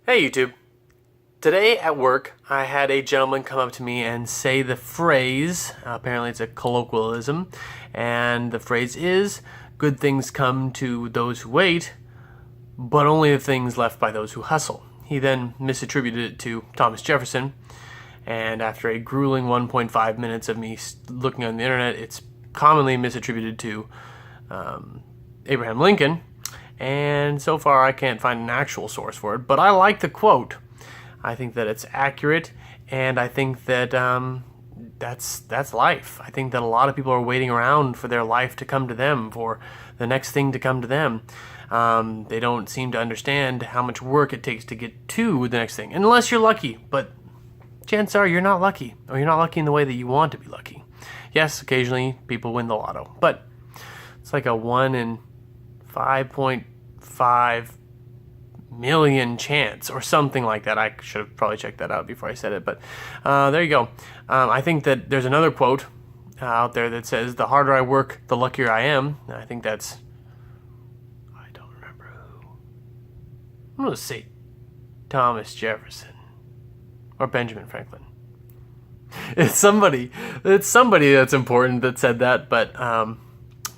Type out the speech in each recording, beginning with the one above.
Hey YouTube. Today at work, I had a gentleman come up to me and say the phrase, apparently it's a colloquialism, and the phrase is, good things come to those who wait, but only the things left by those who hustle. He then misattributed it to Thomas Jefferson, and after a grueling 1.5 minutes of me looking on the internet, it's commonly misattributed to Abraham Lincoln. And so far I can't find an actual source for it, but I like the quote. I think that it's accurate, and I think that that's life. I think that a lot of people are waiting around for their life to come to them, for the next thing to come to them. They don't seem to understand how much work it takes to get to the next thing, unless you're lucky, but chances are you're not lucky, or you're not lucky in the way that you want to be lucky. Yes, occasionally people win the lotto, but it's like a 1 in 5.5 million chance or something like that. I should have probably checked that out before I said it, but there you go. I think that there's another quote out there that says, the harder I work, the luckier I am. I think that's, I don't remember who. I'm going to say Thomas Jefferson or Benjamin Franklin. It's somebody that's important that said that, but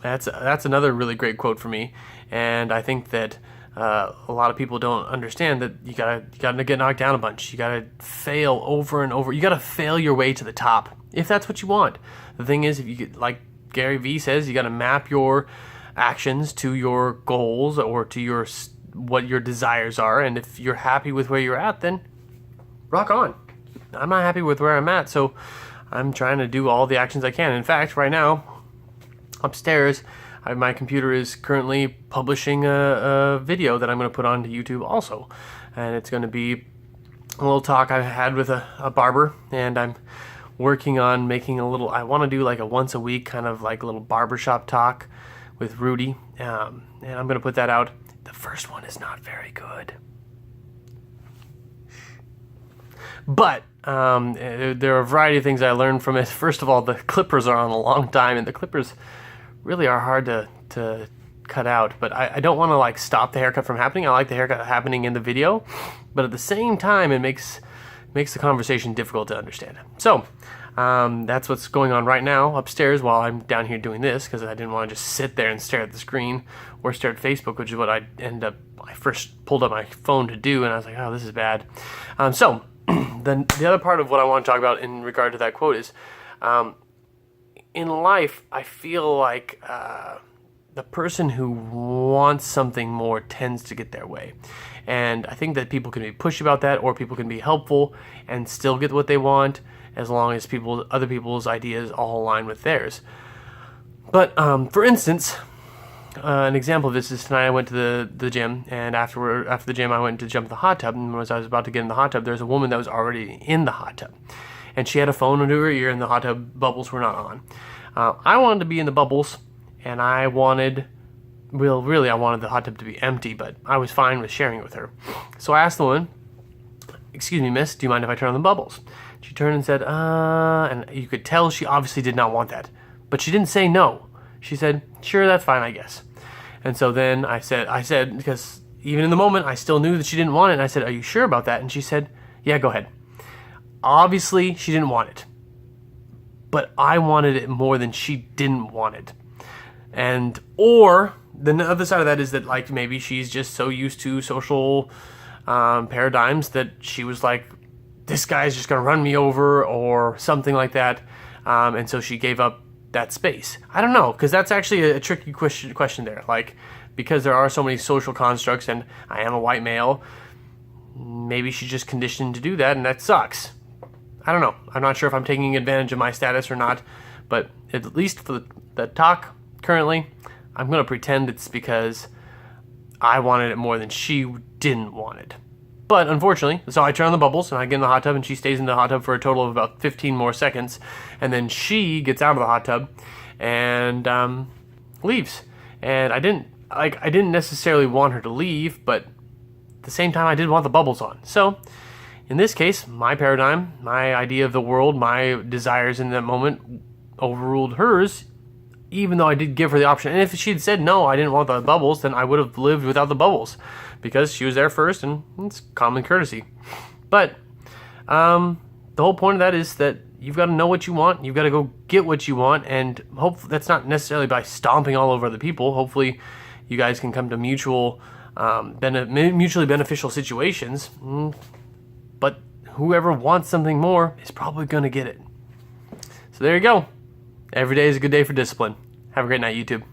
that's another really great quote for me, and I think that a lot of people don't understand that you gotta get knocked down a bunch. You gotta fail over and over. You gotta fail your way to the top if that's what you want. The thing is, if you get, like Gary Vee says, you gotta map your actions to your goals or to what your desires are. And if you're happy with where you're at, then rock on. I'm not happy with where I'm at, so I'm trying to do all the actions I can. In fact, right now, upstairs, my computer is currently publishing a video that I'm going to put onto YouTube also. And it's going to be a little talk I had with a barber, and I'm working on making a little, I want to do like a once a week kind of like a little barbershop talk with Rudy. And I'm going to put that out. The first one is not very good. But there are a variety of things I learned from it. First of all, the clippers are on a long time, and the clippers really are hard to cut out. But I don't want to like stop the haircut from happening. I like the haircut happening in the video, but at the same time, it makes the conversation difficult to understand. So that's what's going on right now upstairs while I'm down here doing this, because I didn't want to just sit there and stare at the screen or stare at Facebook, which is what I first pulled up my phone to do, and I was like, oh, this is bad. So then the other part of what I want to talk about in regard to that quote is, in life, I feel like the person who wants something more tends to get their way. And I think that people can be pushy about that, or people can be helpful and still get what they want, as long as other people's ideas all align with theirs. But for instance, an example of this is tonight I went to the gym, and after the gym I went to jump in the hot tub, and as I was about to get in the hot tub, there's a woman that was already in the hot tub. And she had a phone into her ear, and the hot tub bubbles were not on. I wanted to be in the bubbles, and I wanted the hot tub to be empty, but I was fine with sharing it with her. So I asked the woman, excuse me, miss, do you mind if I turn on the bubbles? She turned and said, and you could tell she obviously did not want that. But she didn't say no. She said, sure, that's fine, I guess. And so then I said, because even in the moment, I still knew that she didn't want it, and I said, are you sure about that? And she said, yeah, go ahead. Obviously, she didn't want it, but I wanted it more than she didn't want it. And, or the other side of that is that, like, maybe she's just so used to social paradigms that she was like, this guy's just going to run me over or something like that. And so she gave up that space. I don't know, because that's actually a tricky question there. Like, because there are so many social constructs and I am a white male, maybe she's just conditioned to do that, and that sucks. I don't know. I'm not sure if I'm taking advantage of my status or not, but at least for the talk currently, I'm going to pretend it's because I wanted it more than she didn't want it. But unfortunately, so I turn on the bubbles and I get in the hot tub, and she stays in the hot tub for a total of about 15 more seconds, and then she gets out of the hot tub and leaves. And I didn't necessarily want her to leave, but at the same time I did want the bubbles on. So in this case, my paradigm, my idea of the world, my desires in that moment overruled hers. even though I did give her the option. And if she had said no, I didn't want the bubbles, then I would have lived without the bubbles because she was there first, and it's common courtesy. But the whole point of that is that you've got to know what you want. You've got to go get what you want, and hopefully that's not necessarily by stomping all over other people. Hopefully you guys can come to mutually beneficial situations. But whoever wants something more is probably going to get it. So there you go. Every day is a good day for discipline. Have a great night, YouTube.